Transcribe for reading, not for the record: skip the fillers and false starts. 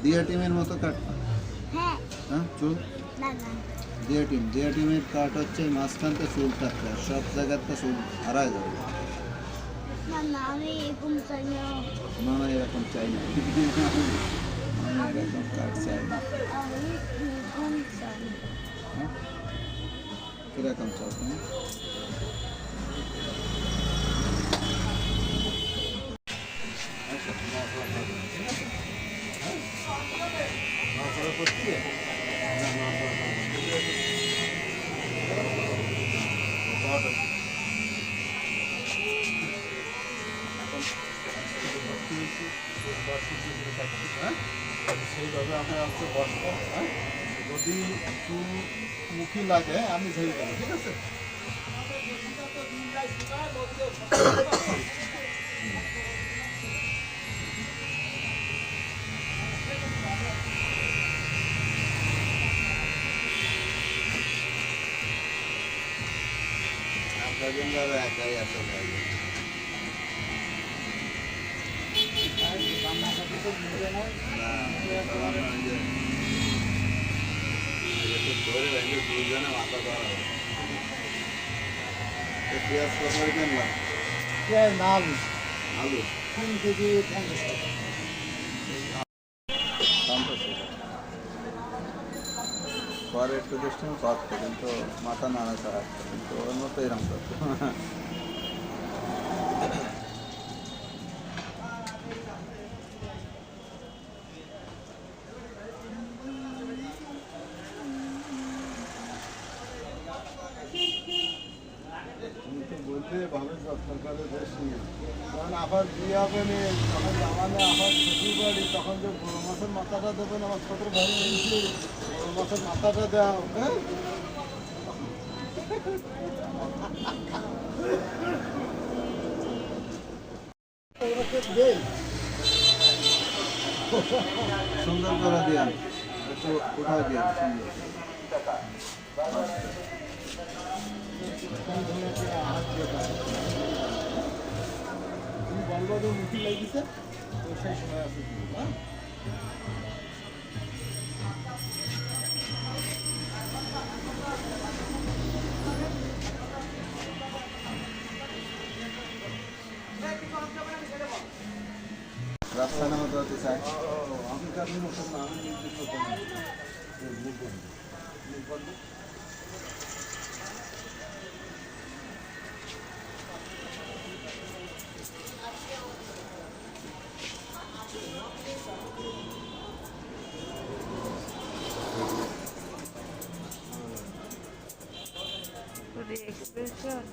দিয়া টিমের মতো কাট। হ্যাঁ হ্যাঁ চুল না না দিয়া টিমের কাট হচ্ছে মাঝখানতে চুল থাকবে আর সব জায়গাতে চুল হারায় যাবে। না না আমি এরকম চাই না। না না এরকম চাই না। আমি এরকম কাট চাই না। আমি এরকম চাই না। হ্যাঁ কিরকম চাও তুমি? সেইভাবে আমি আজকে বসবো। হ্যাঁ যদি চুল মুখী লাগে আমি ঝেড়ে দেবো, ঠিক আছে? আপনার একাই আসলে দুজনে মাথা ধরা পেঁয়াজ কত কিনলাম? আলু আলু 3 কেজি 50 টাকা। দামটা সেটা পরে একটু দৃষ্টিম করতো কিন্তু মাথা নাড়া ছাড়া কিন্তু ওর মতো এরকম করতো। তুমি তো বলতে ভালো সরকারের দেশ নিয়ে কারণ আবার বিয়ে হবে না যখন জামানে আবার শ্বশুর বাড়ি তখন যে বড় মাছের মাথাটা দেবেন আমার ছোট ভাই নিয়েছি বড় মাছের মাথাটা দাও। হ্যাঁ সুন্দর করে দিয়ান একটু উঠায় দিয়ান সুন্দর বলবো মুখি লাগিছে তো সেই সময় আছে। হ্যাঁ রাস্তা নামা করতে চাই আমি কারণ মতো না আমি expression